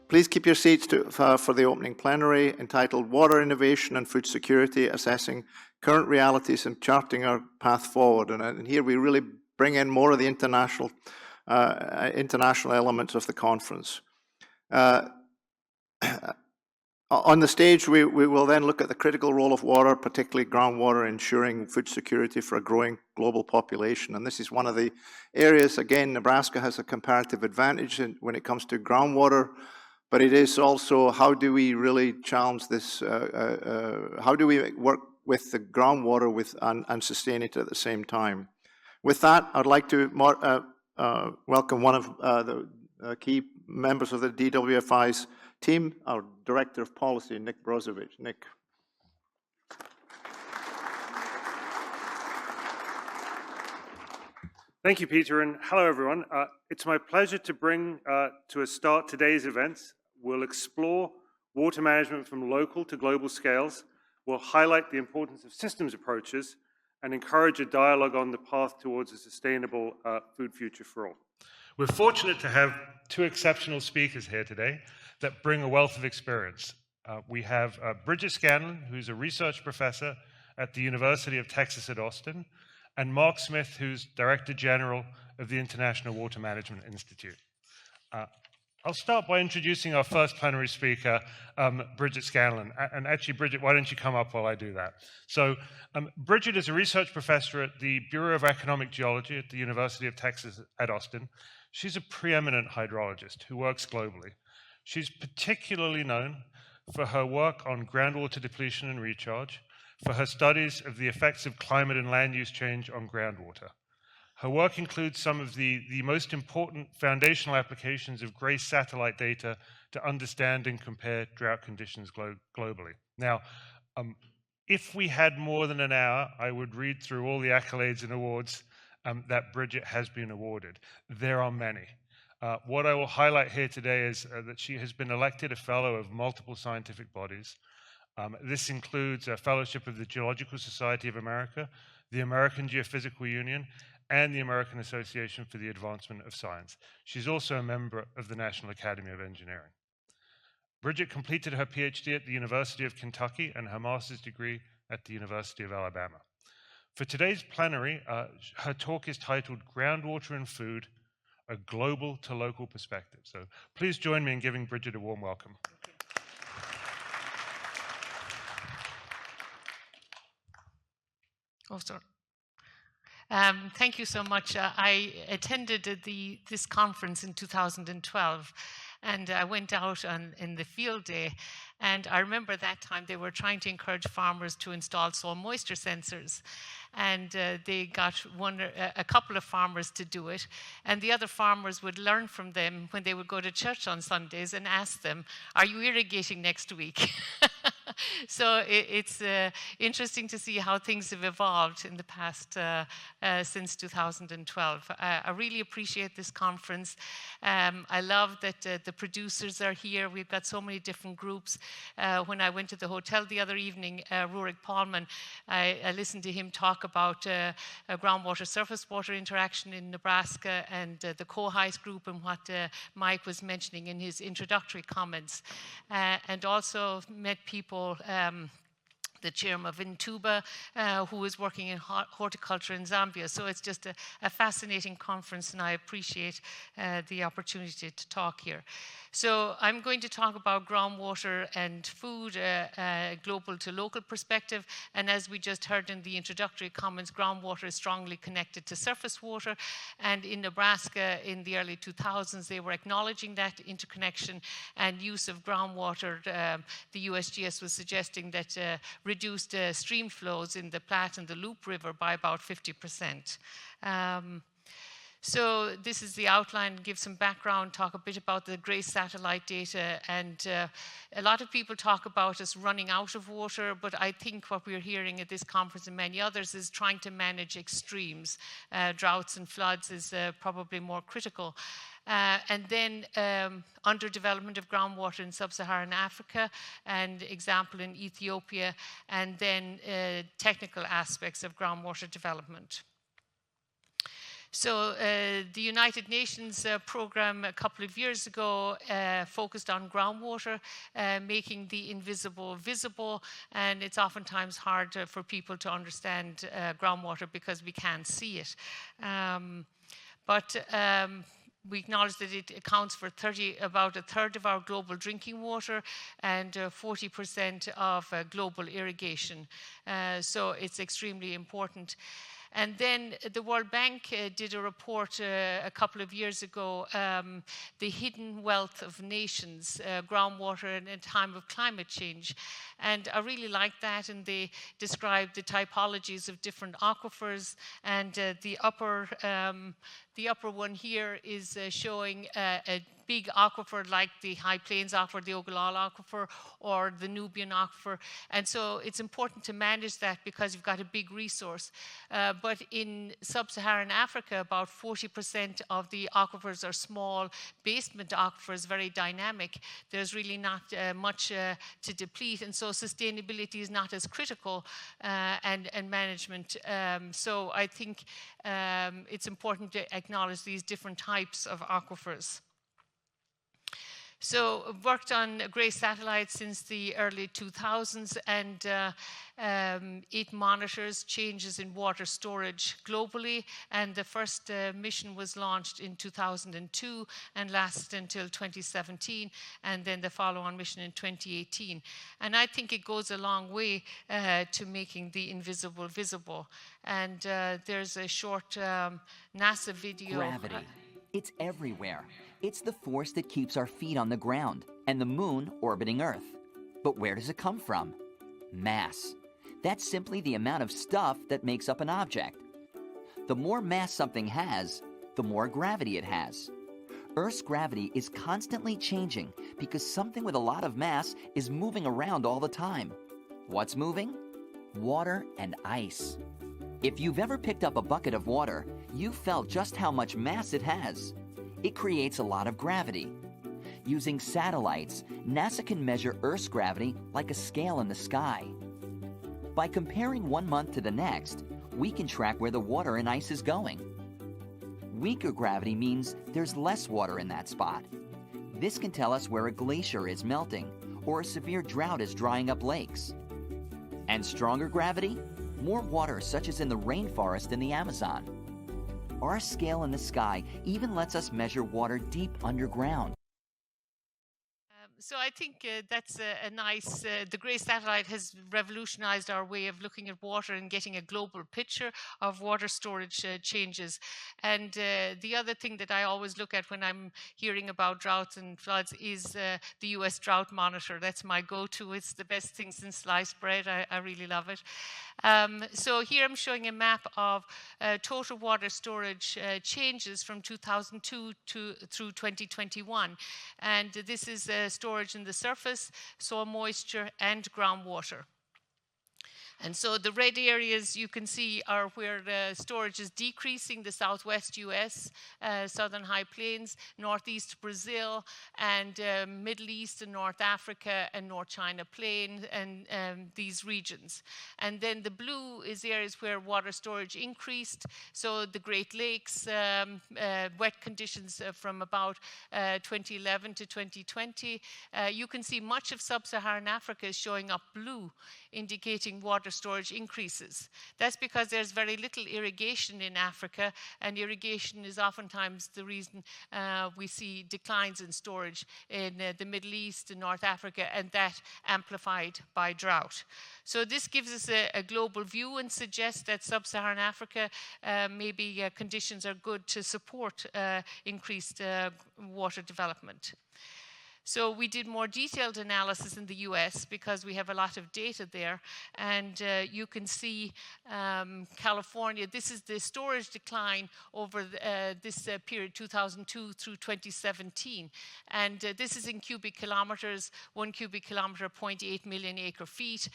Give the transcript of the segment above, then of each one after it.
Please keep your seats for the opening plenary entitled Water Innovation and Food Security, Assessing Current Realities and Charting Our Path Forward. And here we really bring in more of the international elements of the conference. On the stage, we will then look at the critical role of water, particularly groundwater, ensuring food security for a growing global population. And this is one of the areas, again, Nebraska has a comparative advantage when it comes to groundwater, but it is also how do we really challenge this, how do we work with the groundwater and sustain it at the same time. With that, I'd like to welcome one of the key members of the DWFI's team, our Director of Policy, Nick Brozovic. Nick. Thank you, Peter, and hello, everyone. It's my pleasure to bring to a start today's events. We'll explore water management from local to global scales. We'll highlight the importance of systems approaches and encourage a dialogue on the path towards a sustainable food future for all. We're fortunate to have two exceptional speakers here today that bring a wealth of experience. We have Bridget Scanlon, who's a research professor at the University of Texas at Austin, and Mark Smith, who's Director General of the International Water Management Institute. I'll start by introducing our first plenary speaker, Bridget Scanlon. And actually, Bridget, why don't you come up while I do that? So Bridget is a research professor at the Bureau of Economic Geology at the University of Texas at Austin. She's a preeminent hydrologist who works globally. She's particularly known for her work on groundwater depletion and recharge, for her studies of the effects of climate and land use change on groundwater. Her work includes some of the most important foundational applications of GRACE satellite data to understand and compare drought conditions globally. Now, if we had more than an hour, I would read through all the accolades and awards that Bridget has been awarded. There are many. What I will highlight here today is that she has been elected a fellow of multiple scientific bodies. This includes a fellowship of the Geological Society of America, the American Geophysical Union, and the American Association for the Advancement of Science. She's also a member of the National Academy of Engineering. Bridget completed her PhD at the University of Kentucky and her master's degree at the University of Alabama. For today's plenary, her talk is titled Groundwater and Food, a Global to Local Perspective. So please join me in giving Bridget a warm welcome. Oh, sorry. Thank you so much. I attended this conference in 2012, and I went out in the field day, and I remember that time they were trying to encourage farmers to install soil moisture sensors, and they got a couple of farmers to do it, and the other farmers would learn from them when they would go to church on Sundays and ask them, "Are you irrigating next week?" So it's interesting to see how things have evolved in the past since 2012. I really appreciate this conference. I love that the producers are here. We've got so many different groups. When I went to the hotel the other evening, Rurik Paulman, I listened to him talk about a groundwater surface water interaction in Nebraska and the Cohais group and what Mike was mentioning in his introductory comments, and also met people, the chairman of Intuba, who is working in horticulture in Zambia. So it's just a fascinating conference, and I appreciate the opportunity to talk here. So I'm going to talk about groundwater and food, global to local perspective. And as we just heard in the introductory comments, groundwater is strongly connected to surface water. And in Nebraska in the early 2000s, they were acknowledging that interconnection and use of groundwater. The USGS was suggesting that reduced stream flows in the Platte and the Loup River by about 50%. So this is the outline, give some background, talk a bit about the GRACE satellite data. And a lot of people talk about us running out of water, but I think what we're hearing at this conference and many others is trying to manage extremes. Droughts and floods is probably more critical. And then underdevelopment of groundwater in Sub-Saharan Africa, and example in Ethiopia, and then technical aspects of groundwater development. So the United Nations program a couple of years ago focused on groundwater, making the invisible visible, and it's oftentimes hard for people to understand groundwater because we can't see it. We acknowledge that it accounts for about a third of our global drinking water and 40% of global irrigation. So it's extremely important. And then the World Bank did a report a couple of years ago, The Hidden Wealth of Nations, Groundwater in a Time of Climate Change. And I really like that, and they described the typologies of different aquifers, and the upper one here is showing a big aquifer like the High Plains aquifer, the Ogallala aquifer, or the Nubian aquifer. And so it's important to manage that because you've got a big resource. But in Sub-Saharan Africa, about 40% of the aquifers are small basement aquifers, very dynamic. There's really not much to deplete, and so sustainability is not as critical and management. So I think it's important to acknowledge these different types of aquifers. So I've worked on gray satellites since the early 2000s, and it monitors changes in water storage globally. And the first mission was launched in 2002 and lasted until 2017, and then the follow-on mission in 2018. And I think it goes a long way to making the invisible visible. And there's a short NASA video. Gravity. It's everywhere. It's the force that keeps our feet on the ground and the moon orbiting Earth. But where does it come from? Mass. That's simply the amount of stuff that makes up an object. The more mass something has, the more gravity it has. Earth's gravity is constantly changing because something with a lot of mass is moving around all the time. What's moving? Water and ice. If you've ever picked up a bucket of water, you've felt just how much mass it has. It creates a lot of gravity. Using satellites, NASA can measure Earth's gravity like a scale in the sky. By comparing one month to the next, we can track where the water and ice is going. Weaker gravity means there's less water in that spot. This can tell us where a glacier is melting or a severe drought is drying up lakes. And stronger gravity? More water, such as in the rainforest in the Amazon. Our scale in the sky even lets us measure water deep underground. So I think that's a nice, the gray satellite has revolutionized our way of looking at water and getting a global picture of water storage changes. And the other thing that I always look at when I'm hearing about droughts and floods is the US Drought Monitor. That's my go-to. It's the best thing since sliced bread. I really love it. So here I'm showing a map of total water storage changes from 2002 through 2021. And this is storage in the surface, soil moisture, and groundwater. And so the red areas you can see are where the storage is decreasing, the southwest US, southern high plains, northeast Brazil, and Middle East and North Africa and North China plain, and these regions. And then the blue is areas where water storage increased, so the Great Lakes, wet conditions from about 2011 to 2020. You can see much of Sub-Saharan Africa is showing up blue, indicating water storage increases. That's because there's very little irrigation in Africa, and irrigation is oftentimes the reason we see declines in storage in the Middle East and North Africa, and that amplified by drought. So this gives us a global view and suggests that Sub-Saharan Africa, maybe conditions are good to support increased water development. So we did more detailed analysis in the US because we have a lot of data there. And you can see California, this is the storage decline over this period, 2002 through 2017. And this is in cubic kilometers, 1 cubic kilometer, 0.8 million acre feet.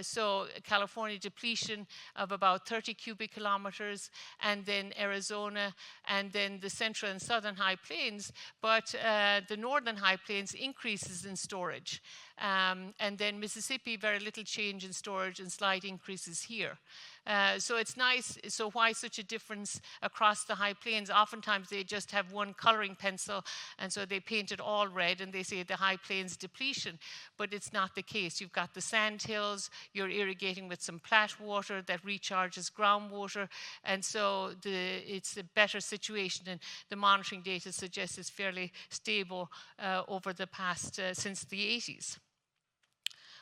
So California depletion of about 30 cubic kilometers, and then Arizona, and then the central and southern high plains. But the northern high plains increases in storage. And then Mississippi, very little change in storage and slight increases here. So it's nice. So why such a difference across the high plains? Oftentimes they just have one coloring pencil, and so they paint it all red, and they say the high plains depletion. But it's not the case. You've got the sand hills, you're irrigating with some plat water that recharges groundwater, and so it's a better situation, and the monitoring data suggests it's fairly stable over the past, since the 80s.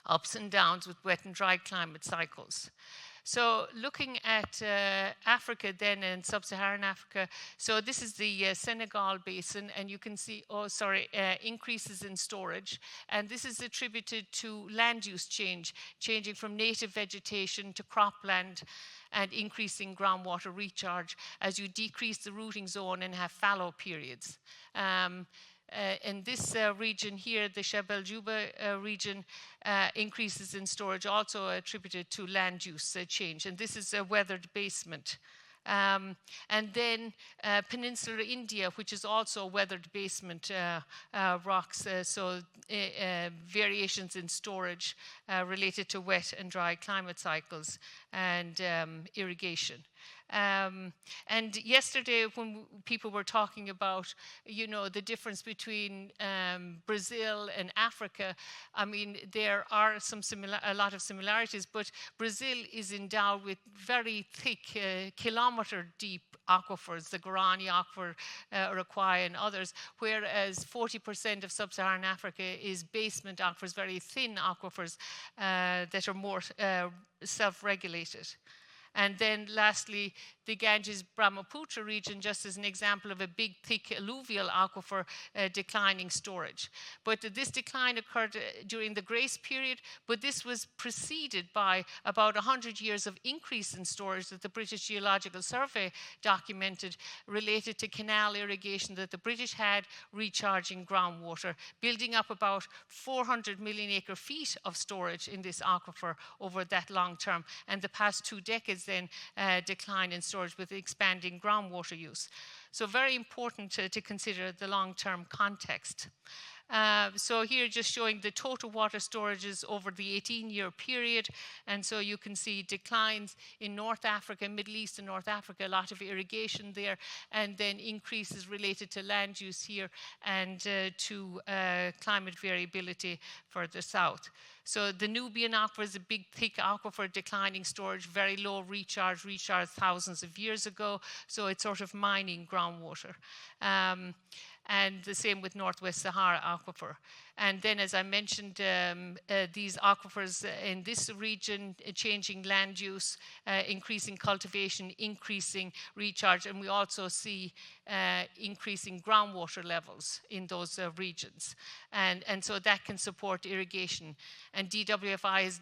Ups and downs with wet and dry climate cycles. So looking at Africa then, and Sub-Saharan Africa, so this is the Senegal basin, and you can see, increases in storage. And this is attributed to land use change, changing from native vegetation to cropland, and increasing groundwater recharge as you decrease the rooting zone and have fallow periods. In this region here, the Shabelle Juba region, increases in storage also attributed to land use change. And this is a weathered basement. And then Peninsular India, which is also weathered basement rocks, variations in storage related to wet and dry climate cycles and irrigation. And yesterday, when people were talking about, the difference between Brazil and Africa, I mean, there are a lot of similarities, but Brazil is endowed with very thick, kilometer-deep aquifers, the Guarani aquifer, Uruguay, and others, whereas 40% of Sub-Saharan Africa is basement aquifers, very thin aquifers that are more self-regulated. And then lastly, the Ganges-Brahmaputra region, just as an example of a big, thick alluvial aquifer declining storage. But this decline occurred during the grace period, but this was preceded by about 100 years of increase in storage that the British Geological Survey documented related to canal irrigation that the British had recharging groundwater, building up about 400 million acre feet of storage in this aquifer over that long term. And the past 2 decades then decline in storage with expanding groundwater use. So very important to consider the long-term context. So here just showing the total water storages over the 18-year period. And so you can see declines in North Africa, Middle East and North Africa, a lot of irrigation there, and then increases related to land use here and to climate variability further south. So the Nubian aquifer is a big, thick aquifer, declining storage, very low recharge thousands of years ago. So it's sort of mining groundwater. And the same with Northwest Sahara aquifer. And then, as I mentioned, these aquifers in this region, changing land use, increasing cultivation, increasing recharge, and we also see increasing groundwater levels in those regions. And so that can support irrigation. And DWFI is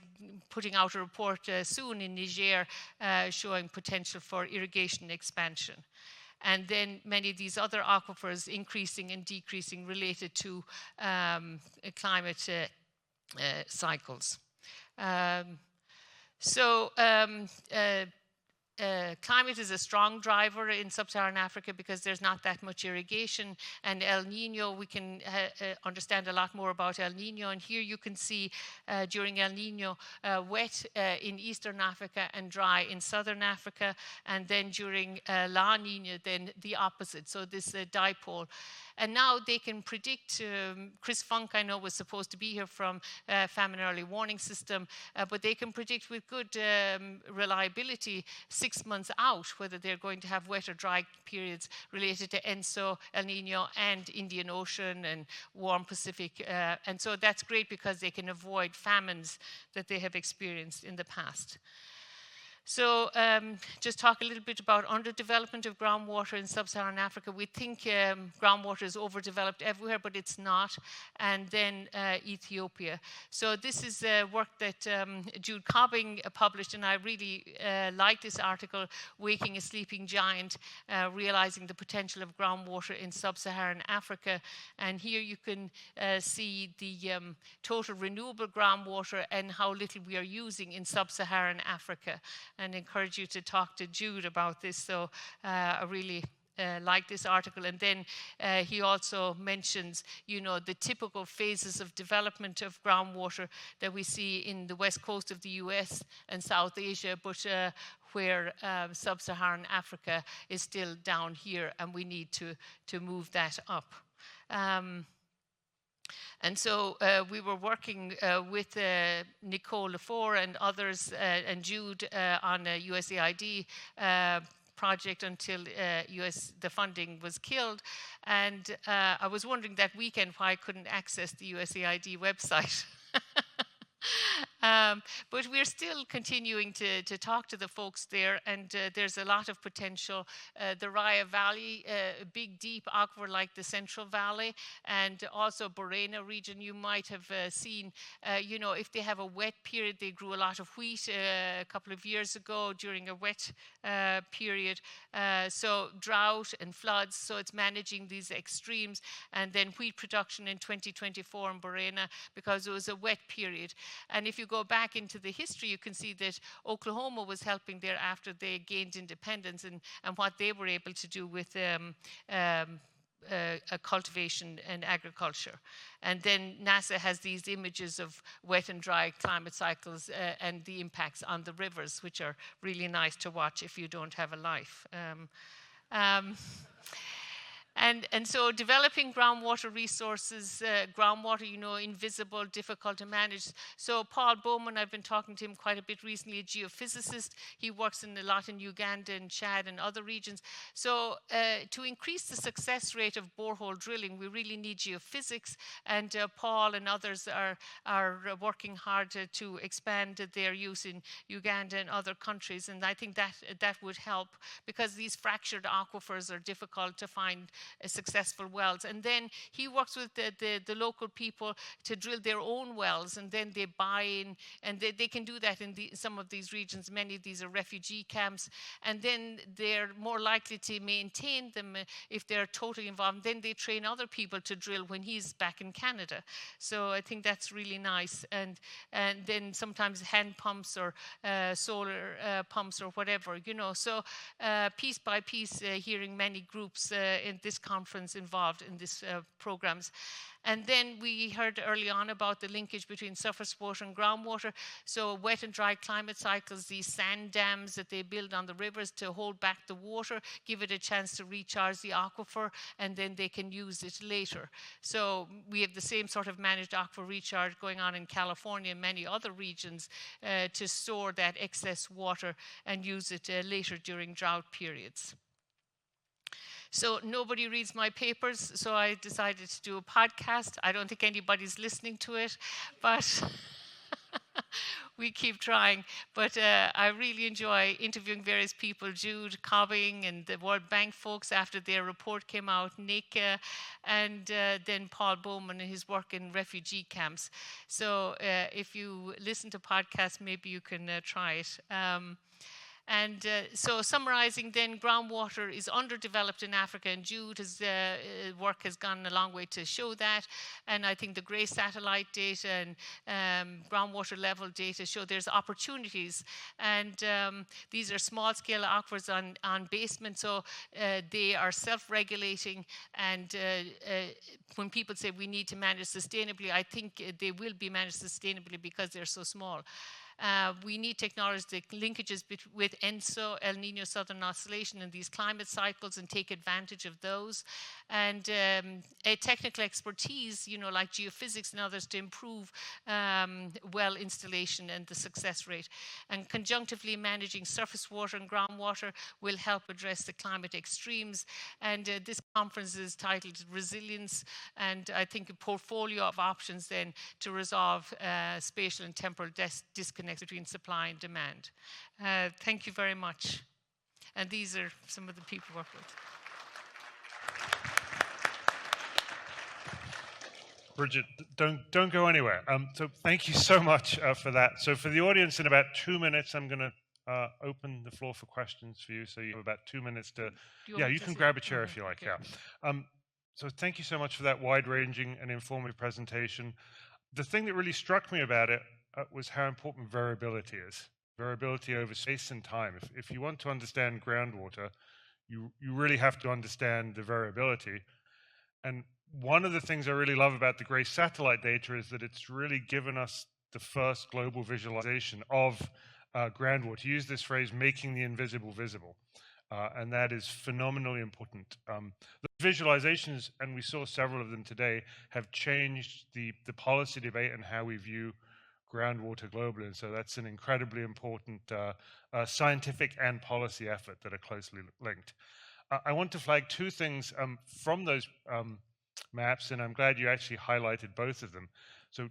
putting out a report soon in Niger showing potential for irrigation expansion. And then many of these other aquifers increasing and decreasing related to climate cycles. Climate is a strong driver in Sub-Saharan Africa because there's not that much irrigation, and El Nino, we can understand a lot more about El Nino, and here you can see during El Nino wet in Eastern Africa and dry in Southern Africa, and then during La Nina, then the opposite, so this dipole. And now they can predict, Chris Funk, I know, was supposed to be here from Famine Early Warning System, but they can predict with good reliability 6 months out whether they're going to have wet or dry periods related to ENSO, El Nino, and Indian Ocean and warm Pacific. And so that's great because they can avoid famines that they have experienced in the past. So just talk a little bit about underdevelopment of groundwater in Sub-Saharan Africa. We think groundwater is overdeveloped everywhere, but it's not. And then Ethiopia. So this is work that Jude Cobbing published, and I really like this article, Waking a Sleeping Giant, Realizing the Potential of Groundwater in Sub-Saharan Africa. And here you can see the total renewable groundwater and how little we are using in Sub-Saharan Africa. And encourage you to talk to Jude about this. So I really like this article. And then he also mentions, you know, the typical phases of development of groundwater that we see in the west coast of the US and South Asia, but where Sub-Saharan Africa is still down here, and we need to move that up. And so we were working with Nicole Lefort and others and Jude on a USAID project until the funding was killed. And I was wondering that weekend why I couldn't access the USAID website. But we're still continuing to talk to the folks there, and there's a lot of potential. The Raya Valley, big, deep aquifer like the Central Valley, and also Borena region, you might have seen, you know, if they have a wet period, they grew a lot of wheat a couple of years ago during a wet period. So drought and floods, so it's managing these extremes, and then wheat production in 2024 in Borena because it was a wet period. And if you go back into the history, you can see that Oklahoma was helping there after they gained independence, and what they were able to do with cultivation and agriculture. And then NASA has these images of wet and dry climate cycles and the impacts on the rivers, which are really nice to watch if you don't have a life. And so developing groundwater resources, groundwater, you know, invisible, difficult to manage. So Paul Bowman, I've been talking to him quite a bit recently, a geophysicist. He works a lot in Uganda and Chad and other regions. So to increase the success rate of borehole drilling, we really need geophysics. And Paul and others are working hard to expand their use in Uganda and other countries. And I think that would help, because these fractured aquifers are difficult to find successful wells. And then he works with the local people to drill their own wells, and then they buy in, and they can do that in some of these regions. Many of these are refugee camps, and then they're more likely to maintain them if they're totally involved. Then they train other people to drill when he's back in Canada. So I think that's really nice. And then sometimes hand pumps or solar pumps or whatever, you know. So piece by piece, hearing many groups in this conference involved in these programs. And then we heard early on about the linkage between surface water and groundwater. So wet and dry climate cycles, these sand dams that they build on the rivers to hold back the water, give it a chance to recharge the aquifer, and then they can use it later. So we have the same sort of managed aquifer recharge going on in California and many other regions to store that excess water and use it later during drought periods. So nobody reads my papers, so I decided to do a podcast. I don't think anybody's listening to it, but we keep trying. But I really enjoy interviewing various people, Jude Cobbing and the World Bank folks after their report came out, Nick, and then Paul Bowman and his work in refugee camps. So if you listen to podcasts, maybe you can try it. And so summarizing then, groundwater is underdeveloped in Africa, and Jude's work has gone a long way to show that. And I think the GRAY satellite data and groundwater level data show there's opportunities. And these are small scale aquifers on basement, so they are self-regulating. And when people say we need to manage sustainably, I think they will be managed sustainably because they're so small. We need to acknowledge the linkages with ENSO, El Nino Southern Oscillation, and these climate cycles, and take advantage of those. And a technical expertise, you know, like geophysics and others, to improve well installation and the success rate. And conjunctively managing surface water and groundwater will help address the climate extremes. And this conference is titled Resilience, and I think a portfolio of options then to resolve spatial and temporal disconnects between supply and demand. Thank you very much. And these are some of the people we work with. Bridget, don't go anywhere. So thank you so much for that. So for the audience, in about 2 minutes, I'm going to open the floor for questions for you. So you have about 2 minutes to. You can grab a chair if you like. Okay. Yeah. So thank you so much for that wide-ranging and informative presentation. The thing that really struck me about it was how important variability is. Variability over space and time. If you want to understand groundwater, you really have to understand the variability. And one of the things I really love about the GRACE satellite data is that it's really given us the first global visualization of groundwater. To use this phrase, making the invisible visible. And that is phenomenally important. The visualizations, and we saw several of them today, have changed the policy debate and how we view groundwater globally. And so that's an incredibly important scientific and policy effort that are closely linked. I want to flag two things from those maps, and I'm glad you actually highlighted both of them. So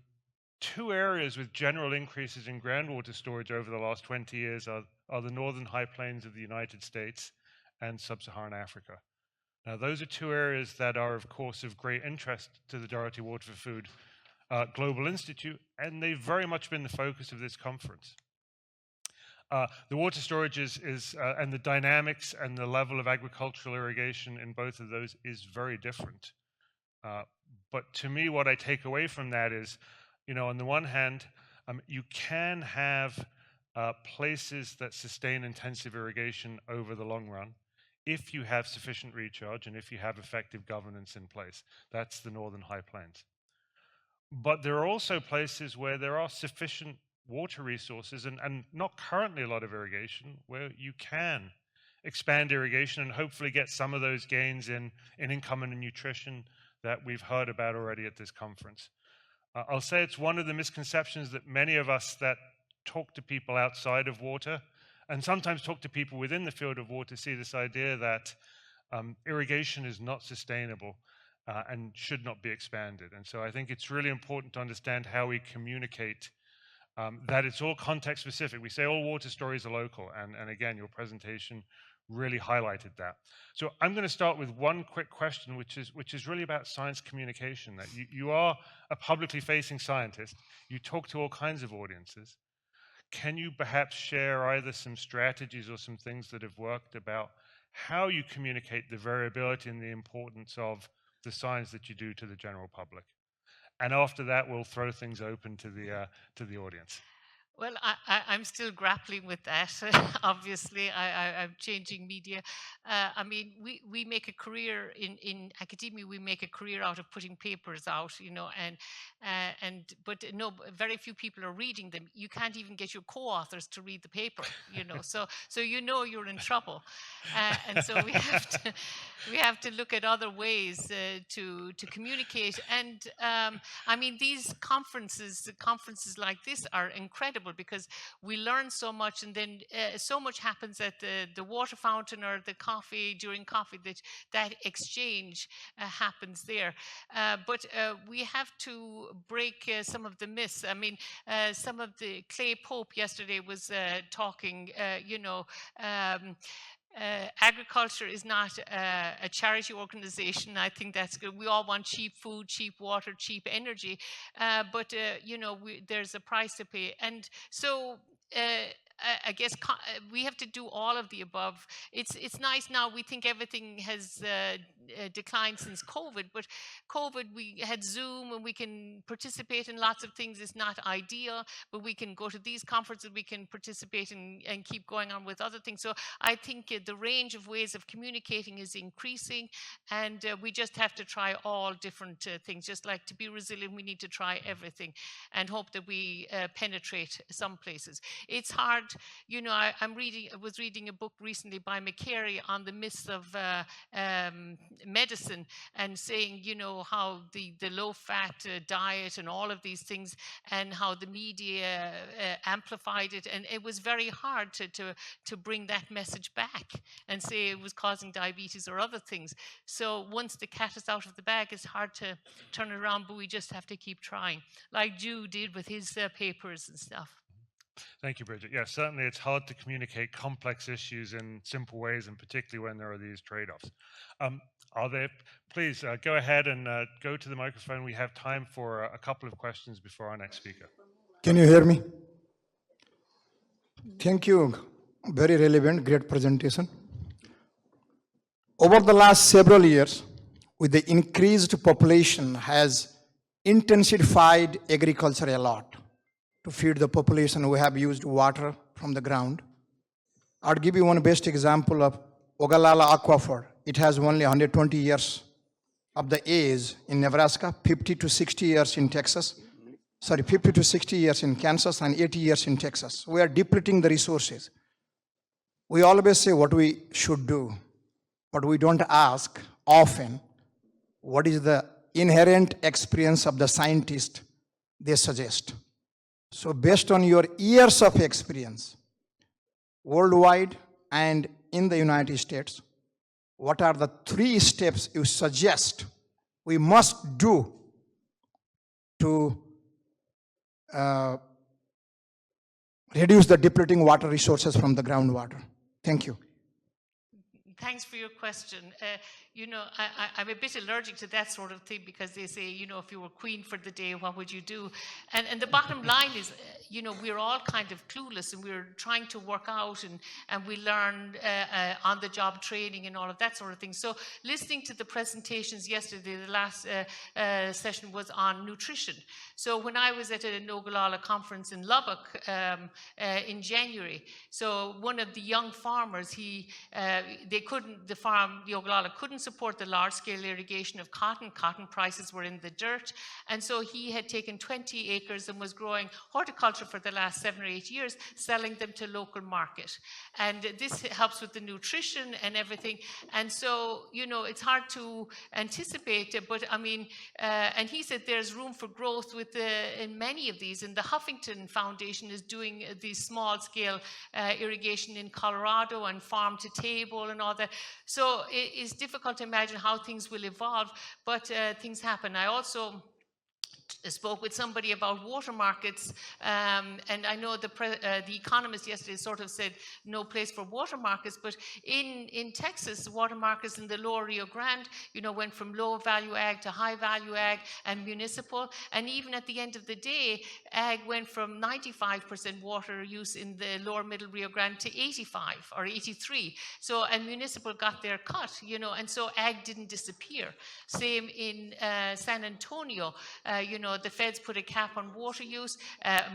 two areas with general increases in groundwater storage over the last 20 years are the northern high plains of the United States and Sub-Saharan Africa. Now, those are two areas that are, of course, of great interest to the Doherty Water for Food Global Institute, and they've very much been the focus of this conference. The water storage and the dynamics and the level of agricultural irrigation in both of those is very different. But to me, what I take away from that is, on the one hand, you can have places that sustain intensive irrigation over the long run if you have sufficient recharge and if you have effective governance in place. That's the northern high plains. But there are also places where there are sufficient water resources and not currently a lot of irrigation, where you can expand irrigation and hopefully get some of those gains in income and in nutrition that we've heard about already at this conference. I'll say it's one of the misconceptions that many of us that talk to people outside of water and sometimes talk to people within the field of water see this idea that irrigation is not sustainable and should not be expanded. And so I think it's really important to understand how we communicate that it's all context specific. We say all water stories are local, and again, your presentation really highlighted that. So I'm going to start with one quick question, which is really about science communication. That you are a publicly facing scientist. You talk to all kinds of audiences. Can you perhaps share either some strategies or some things that have worked about how you communicate the variability and the importance of the science that you do to the general public? And after that, we'll throw things open to the audience. Well, I'm still grappling with that. Obviously, I'm changing media. I mean, we make a career in academia. We make a career out of putting papers out, but no, very few people are reading them. You can't even get your co-authors to read the paper, So you're in trouble, and so we have to look at other ways to communicate. And I mean, these conferences like this are incredible, because we learn so much, and then so much happens at the water fountain or the coffee, during coffee, that exchange happens there. But we have to break some of the myths. I mean, some of the Clay Pope yesterday was talking, agriculture is not a charity organization. I think that's good. We all want cheap food, cheap water, cheap energy, but there's a price to pay. And so I guess we have to do all of the above. It's nice now. We think everything has declined since COVID, but COVID, we had Zoom and we can participate in lots of things. It's not ideal, but we can go to these conferences, we can participate and keep going on with other things. So I think the range of ways of communicating is increasing, and we just have to try all different things. Just like to be resilient, we need to try everything and hope that we penetrate some places. It's hard. I was reading a book recently by McCary on the myths of medicine, and saying, how the low-fat diet and all of these things, and how the media amplified it, and it was very hard to bring that message back and say it was causing diabetes or other things. So once the cat is out of the bag, it's hard to turn it around, but we just have to keep trying, like Drew did with his papers and stuff. Thank you, Bridget. Yeah, certainly it's hard to communicate complex issues in simple ways, and particularly when there are these trade-offs. Please go ahead and go to the microphone. We have time for a couple of questions before our next speaker. Can you hear me? Thank you. Very relevant, great presentation. Over the last several years, with the increased population, has intensified agriculture a lot. To feed the population, we have used water from the ground. I'll give you one best example of Ogallala Aquifer, it has only 120 years of the age in Nebraska, 50 to 60 years in Texas. Sorry, 50 to 60 years in Kansas and 80 years in Texas. We are depleting the resources. We always say what we should do, but we don't ask often what is the inherent experience of the scientist they suggest. So based on your years of experience, worldwide and in the United States, what are the 3 steps you suggest we must do to reduce the depleting water resources from the groundwater? Thank you. Thanks for your question. I'm a bit allergic to that sort of thing because they say, if you were queen for the day, what would you do? And the bottom line is, we're all kind of clueless and we're trying to work out and we learn on-the-job training and all of that sort of thing. So listening to the presentations yesterday, the last session was on nutrition. So when I was at an Ogallala conference in Lubbock in January, so one of the young farmers, the Ogallala couldn't support the large-scale irrigation of cotton. Cotton prices were in the dirt. And so he had taken 20 acres and was growing horticulture for the last 7 or 8 years, selling them to local market. And this helps with the nutrition and everything. And so, it's hard to anticipate, but I mean, and he said there's room for growth in many of these. And the Huffington Foundation is doing these small-scale irrigation in Colorado and farm to table and all that. So it's difficult to imagine how things will evolve, but things happen. I also spoke with somebody about water markets, and I know the Economist yesterday sort of said no place for water markets, but in Texas, water markets in the lower Rio Grande, went from low value ag to high value ag and municipal, and even at the end of the day, ag went from 95% water use in the lower middle Rio Grande to 85 or 83. So, and municipal got their cut, and so ag didn't disappear. Same in San Antonio, the feds put a cap on water use.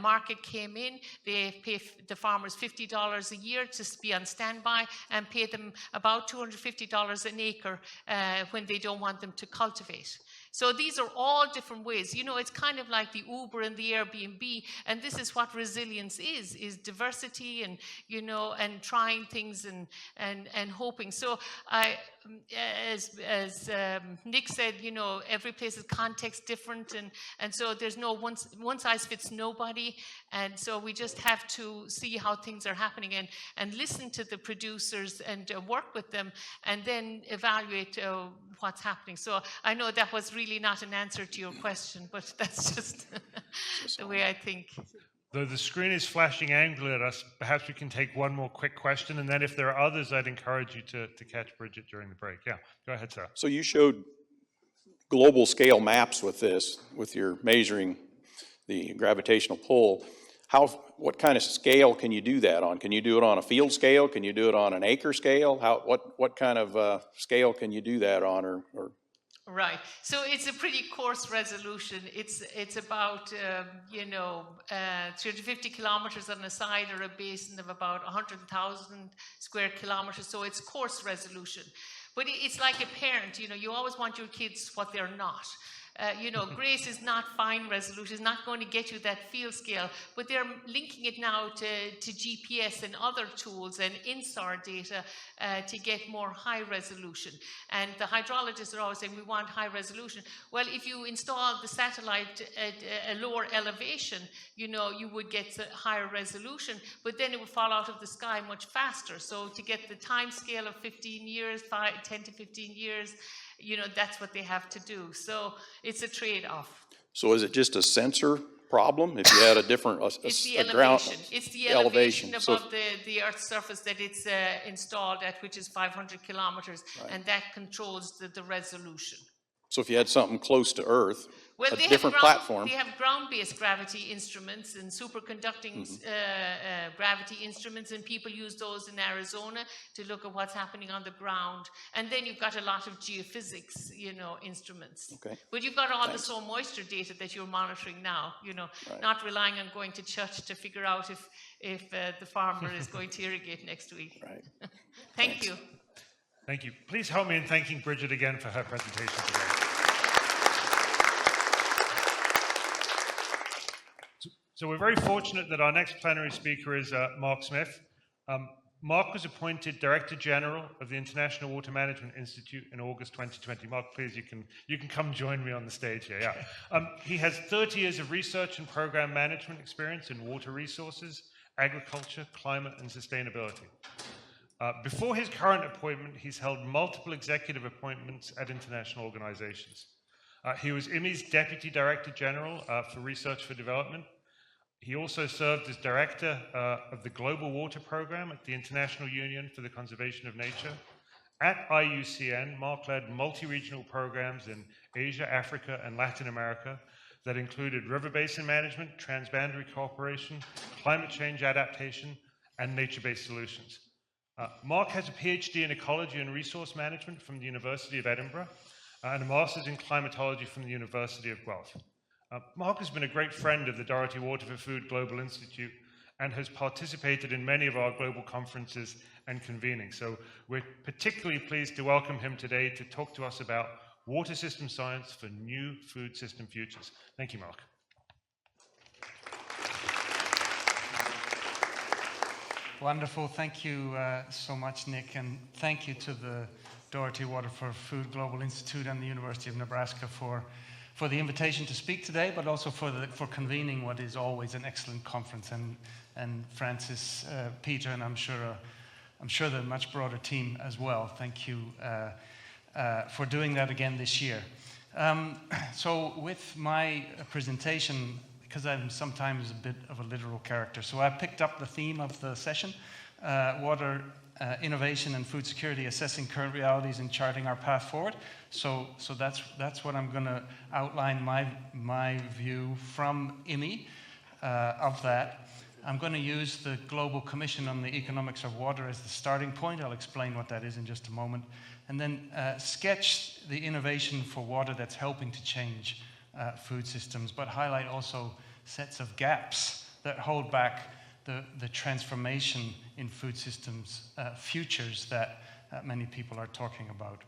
Market came in. They pay the farmers $50 a year to be on standby and pay them about $250 an acre when they don't want them to cultivate. So these are all different ways. It's kind of like the Uber and the Airbnb, and this is what resilience is diversity and, and trying things and hoping. So as Nick said, every place is context different, and so there's no one size fits nobody, and so we just have to see how things are happening and listen to the producers and work with them and then evaluate what's happening. So I know that was really not an answer to your question, but that's just the way I think. Though the screen is flashing angrily at us, perhaps we can take one more quick question, and then if there are others, I'd encourage you to catch Bridget during the break. Yeah, go ahead, sir. So you showed global scale maps with this, with your measuring the gravitational pull. What kind of scale can you do that on? Can you do it on a field scale? Can you do it on an acre scale? What kind of scale can you do that on, or? Right. So it's a pretty coarse resolution. It's about 350 kilometers on a side or a basin of about 100,000 square kilometers. So it's coarse resolution. But it's like a parent. You always want your kids what they're not. Grace is not fine resolution, it's not going to get you that field scale, but they're linking it now to GPS and other tools and INSAR data to get more high resolution. And the hydrologists are always saying we want high resolution. Well, if you install the satellite at a lower elevation, you would get a higher resolution, but then it would fall out of the sky much faster. So to get the time scale of 15 years, 10 to 15 years, that's what they have to do. So it's a trade-off. So is it just a sensor problem? If you had a different it's the elevation. It's the elevation above the Earth's surface that it's installed at, which is 500 kilometers, right. And that controls the resolution. So if you had something close to Earth, well, a different platform. They have ground-based gravity instruments and superconducting gravity instruments, and people use those in Arizona to look at what's happening on the ground. And then you've got a lot of geophysics, instruments. Okay. But you've got all the soil moisture data that you're monitoring now, right. Not relying on going to church to figure out if the farmer is going to irrigate next week. Right. Thank you. Thank you. Please help me in thanking Bridget again for her presentation today. So we're very fortunate that our next plenary speaker is Mark Smith. Mark was appointed Director General of the International Water Management Institute in August 2020. Mark, please, you can come join me on the stage here. Yeah. He has 30 years of research and program management experience in water resources, agriculture, climate, and sustainability. Before his current appointment, he's held multiple executive appointments at international organizations. He was IMI's Deputy Director General for Research for Development. He also served as Director of the Global Water Program at the International Union for the Conservation of Nature. At IUCN, Mark led multi-regional programs in Asia, Africa, and Latin America that included river basin management, transboundary cooperation, climate change adaptation, and nature-based solutions. Mark has a PhD in ecology and resource management from the University of Edinburgh and a master's in climatology from the University of Guelph. Mark has been a great friend of the Dorothy Water for Food Global Institute and has participated in many of our global conferences and convenings. So we're particularly pleased to welcome him today to talk to us about water system science for new food system futures. Thank you, Mark. Wonderful. Thank you so much, Nick, and thank you to the Dorothy Water for Food Global Institute and the University of Nebraska for the invitation to speak today, but also for convening what is always an excellent conference. And Francis, Peter, and I'm sure the much broader team as well. Thank you for doing that again this year. So with my presentation, because I'm sometimes a bit of a literal character, so I picked up the theme of the session, water innovation and food security, assessing current realities and charting our path forward. So that's what I'm going to outline my view from IMI of that. I'm going to use the Global Commission on the Economics of Water as the starting point. I'll explain what that is in just a moment. And then sketch the innovation for water that's helping to change food systems, but highlight also sets of gaps that hold back the transformation in food systems futures that many people are talking about.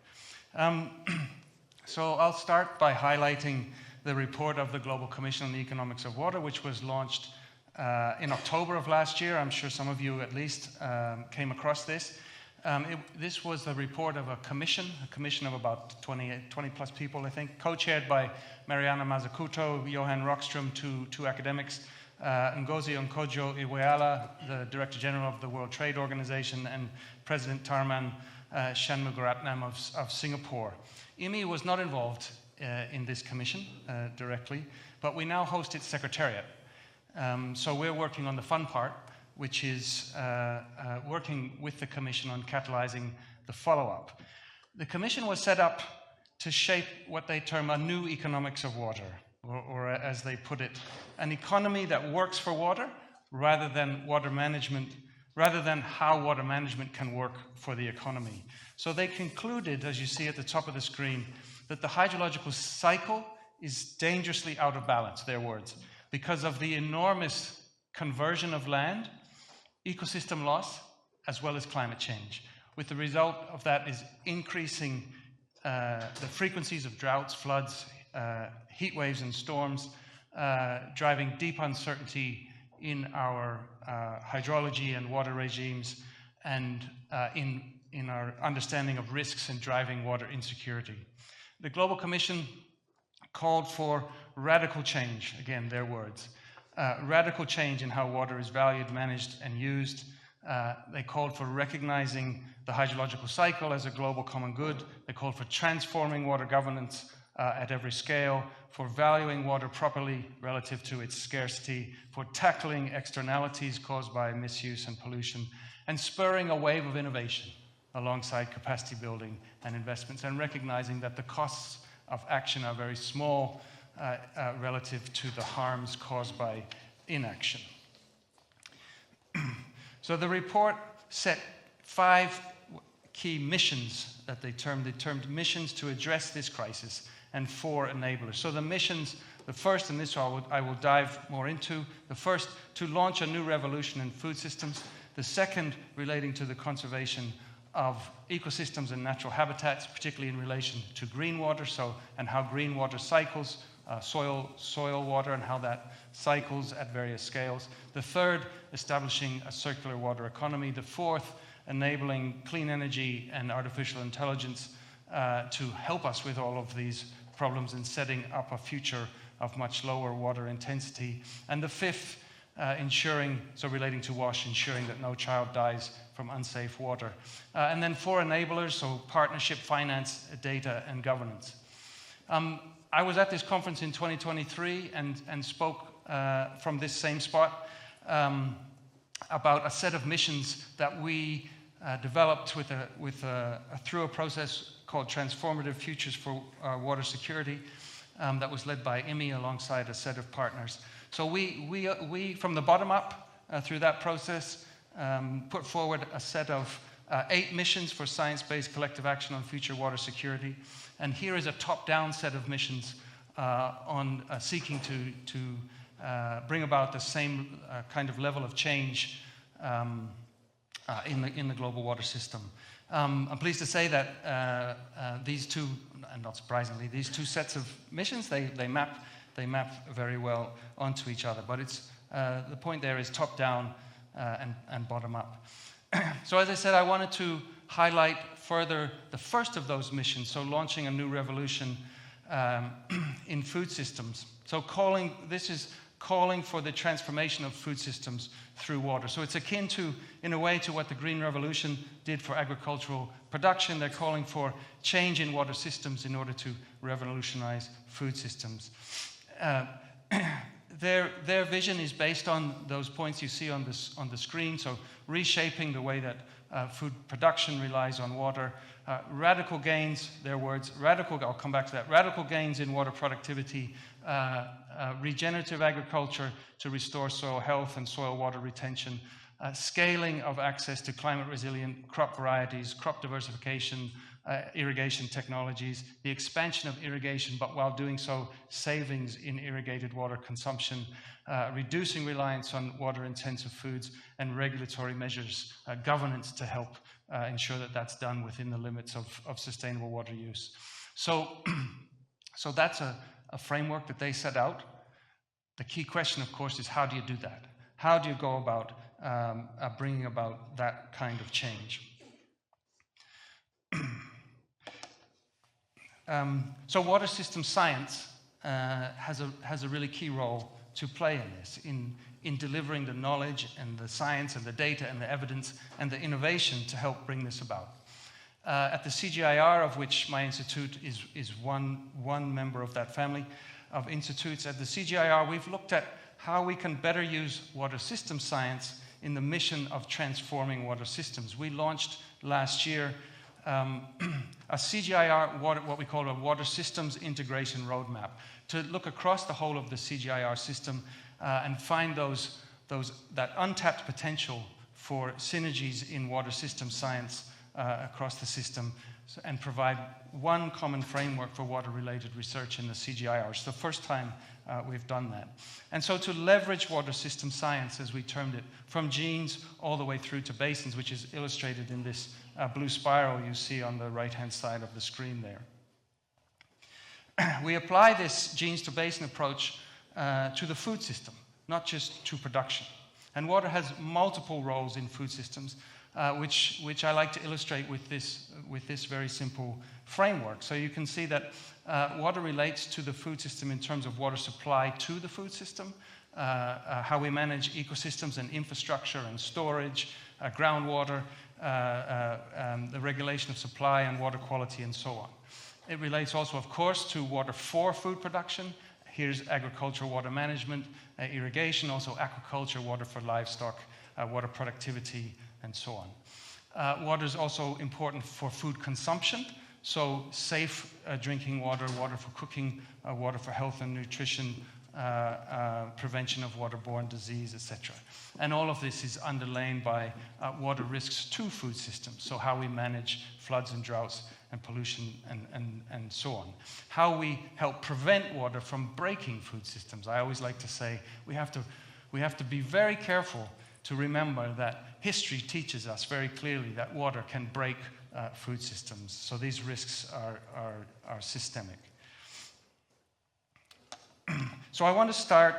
So I'll start by highlighting the report of the Global Commission on the Economics of Water, which was launched in October of last year. I'm sure some of you at least came across this. This was the report of a commission of about 20 plus people, I think, co-chaired by Mariana Mazzucato, Johan Rockström, two academics, Ngozi Okonjo-Iweala, the Director General of the World Trade Organization, and President Tharman Shanmugaratnam of Singapore. IMI was not involved in this commission directly, but we now host its secretariat. So we're working on the fun part, which is working with the Commission on catalyzing the follow-up. The Commission was set up to shape what they term a new economics of water, or as they put it, an economy that works for water rather than how water management can work for the economy. So they concluded, as you see at the top of the screen, that the hydrological cycle is dangerously out of balance, their words, because of the enormous conversion of land, ecosystem loss, as well as climate change. With the result of that is increasing the frequencies of droughts, floods, heat waves and storms, driving deep uncertainty in our hydrology and water regimes, and in our understanding of risks and driving water insecurity. The Global Commission called for radical change, again, their words, radical change in how water is valued, managed, and used. They called for recognizing the hydrological cycle as a global common good. They called for transforming water governance at every scale, for valuing water properly relative to its scarcity, for tackling externalities caused by misuse and pollution, and spurring a wave of innovation alongside capacity building and investments, and recognizing that the costs of action are very small relative to the harms caused by inaction. So the report set 5 key missions that they termed missions to address this crisis, and 4 enablers. So the missions, the first, and this I will dive more into, the first, to launch a new revolution in food systems. The second, relating to the conservation of ecosystems and natural habitats, particularly in relation to green water, and how green water cycles, soil water, and how that cycles at various scales. The third, establishing a circular water economy. The fourth, enabling clean energy and artificial intelligence to help us with all of these problems and setting up a future of much lower water intensity. And the fifth, relating to WASH, ensuring that no child dies from unsafe water. And then 4 enablers, so partnership, finance, data, and governance. I was at this conference in 2023 and spoke from this same spot about a set of missions that we developed through a process called Transformative Futures for Water Security that was led by IMI alongside a set of partners. So we from the bottom up, through that process, put forward a set of 8 missions for science-based collective action on future water security. And here is a top-down set of missions on seeking to bring about the same kind of level of change in the global water system. I'm pleased to say that these two, and not surprisingly, these two sets of missions, they map very well onto each other. But it's the point there is top-down and bottom-up. So as I said, I wanted to highlight further the first of those missions, so launching a new revolution in food systems. So this is calling for the transformation of food systems through water. So it's akin to, in a way, to what the Green Revolution did for agricultural production. They're calling for change in water systems in order to revolutionize food systems. Their vision is based on those points you see on the screen. So reshaping the way that food production relies on water. Radical gains, their words, I'll come back to that. Radical gains in water productivity, regenerative agriculture to restore soil health and soil water retention, scaling of access to climate resilient crop varieties, crop diversification, irrigation technologies, the expansion of irrigation, but while doing so, savings in irrigated water consumption, reducing reliance on water-intensive foods, and regulatory measures, governance to help ensure that that's done within the limits of sustainable water use. So that's a framework that they set out. The key question, of course, is how do you do that? How do you go about bringing about that kind of change? So water system science has a really key role to play in this, in delivering the knowledge and the science and the data and the evidence and the innovation to help bring this about. At the CGIR, of which my institute is one member of that family of institutes, at the CGIR we've looked at how we can better use water system science in the mission of transforming water systems. We launched last year a CGIR, what we call a water systems integration roadmap, to look across the whole of the CGIR system and find that untapped potential for synergies in water system science across the system, and provide one common framework for water-related research in the CGIR. It's the first time we've done that. And so to leverage water system science, as we termed it, from genes all the way through to basins, which is illustrated in this blue spiral you see on the right-hand side of the screen there. We apply this genes to basin approach to the food system, not just to production. And water has multiple roles in food systems, which I like to illustrate with this very simple framework. So you can see that water relates to the food system in terms of water supply to the food system, how we manage ecosystems and infrastructure and storage, groundwater, the regulation of supply and water quality, and so on. It relates also, of course, to water for food production. Here's agricultural water management, irrigation, also aquaculture, water for livestock, water productivity, and so on. Water is also important for food consumption, so safe drinking water, water for cooking, water for health and nutrition, prevention of waterborne disease, etc. And all of this is underlain by water risks to food systems, so how we manage floods and droughts and pollution and so on. How we help prevent water from breaking food systems. I always like to say we have to be very careful to remember that history teaches us very clearly that water can break food systems. So these risks are systemic. So I want to start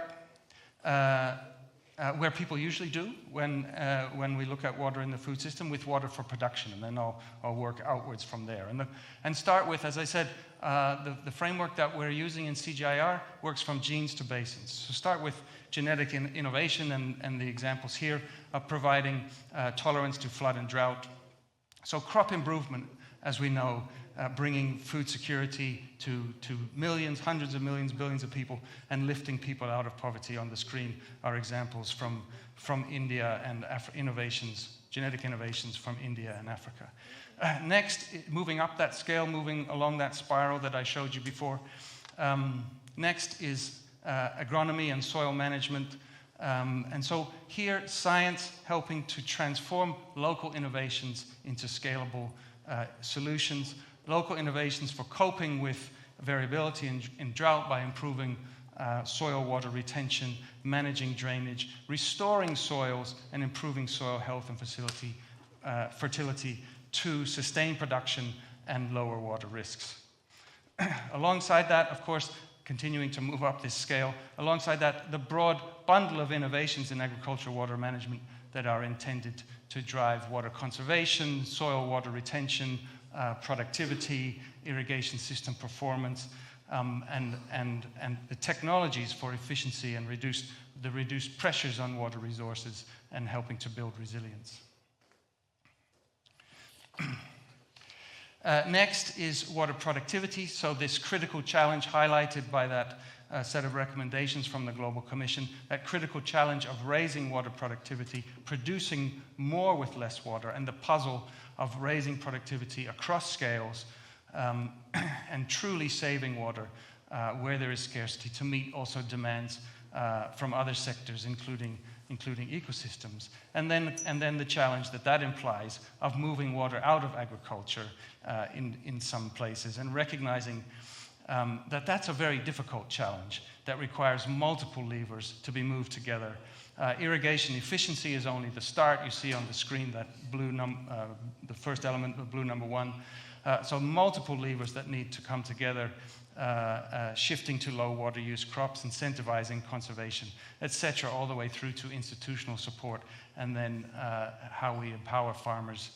where people usually do when we look at water in the food system, with water for production, and then I'll work outwards from there. And start with, as I said, the framework that we're using in CGIAR works from genes to basins. So start with genetic innovation and the examples here of providing tolerance to flood and drought. So crop improvement, as we know, bringing food security to millions, hundreds of millions, billions of people, and lifting people out of poverty. On the screen are examples from India and innovations, genetic innovations from India and Africa. Next, moving up that scale, moving along that spiral that I showed you before. Next is agronomy and soil management. And so here, science helping to transform local innovations into scalable solutions. Local innovations for coping with variability in drought by improving soil water retention, managing drainage, restoring soils, and improving soil health and fertility to sustain production and lower water risks. Alongside that, of course, continuing to move up this scale, alongside that, the broad bundle of innovations in agricultural water management that are intended to drive water conservation, soil water retention, productivity, irrigation system performance, and the technologies for efficiency and reduced pressures on water resources, and helping to build resilience. Next is water productivity. So this critical challenge highlighted by that set of recommendations from the Global Commission, that critical challenge of raising water productivity, producing more with less water, and the puzzle of raising productivity across scales and truly saving water where there is scarcity to meet also demands from other sectors, including ecosystems. And then the challenge that implies of moving water out of agriculture in some places, and recognizing that that's a very difficult challenge that requires multiple levers to be moved together. Irrigation efficiency is only the start. You see on the screen that the first element, the blue number 1. So multiple levers that need to come together, shifting to low water use crops, incentivizing conservation, etc., all the way through to institutional support, and then how we empower farmers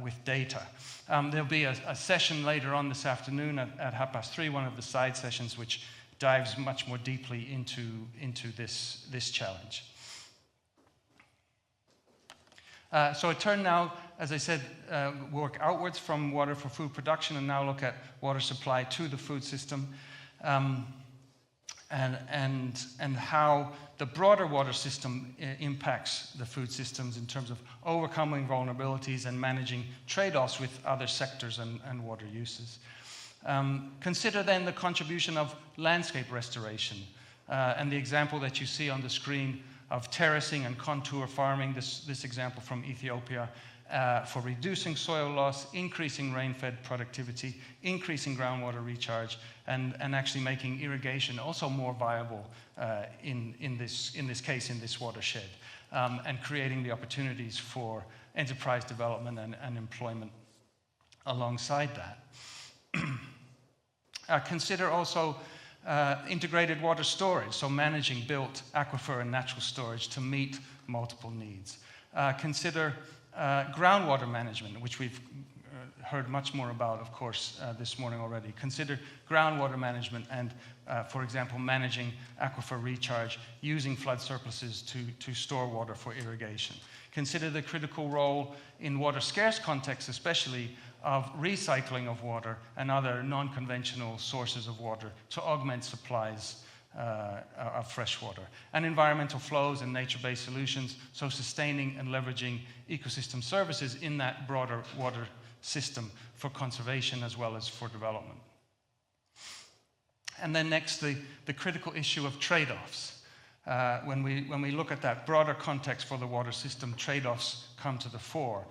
with data. There'll be a session later on this afternoon at 3:30, one of the side sessions, which dives much more deeply into this challenge. So I turn now, as I said, work outwards from water for food production, and now look at water supply to the food system, and how the broader water system impacts the food systems in terms of overcoming vulnerabilities and managing trade-offs with other sectors and water uses. Consider then the contribution of landscape restoration, and the example that you see on the screen of terracing and contour farming, this example from Ethiopia, for reducing soil loss, increasing rain-fed productivity, increasing groundwater recharge, and actually making irrigation also more viable in this case, in this watershed, and creating the opportunities for enterprise development and employment alongside that. Consider also integrated water storage, so managing built aquifer and natural storage to meet multiple needs. Consider groundwater management, which we've heard much more about, of course, this morning already. Consider groundwater management and, for example, managing aquifer recharge, using flood surpluses to store water for irrigation. Consider the critical role in water-scarce contexts, especially, of recycling of water and other non-conventional sources of water to augment supplies of fresh water. And environmental flows and nature-based solutions, so sustaining and leveraging ecosystem services in that broader water system for conservation as well as for development. And then next, the critical issue of trade-offs. When we look at that broader context for the water system, trade-offs come to the fore.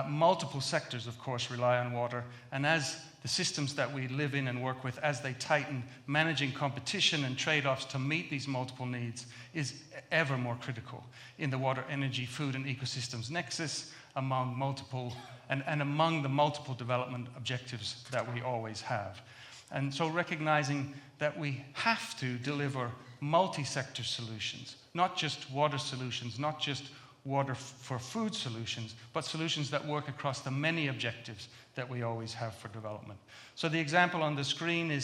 Multiple sectors, of course, rely on water, and as the systems that we live in and work with, as they tighten, managing competition and trade-offs to meet these multiple needs is ever more critical in the water, energy, food, and ecosystems nexus among multiple, and among the multiple development objectives that we always have. And so recognizing that we have to deliver multi-sector solutions, not just water solutions, not just water for food solutions, but solutions that work across the many objectives that we always have for development. So the example on the screen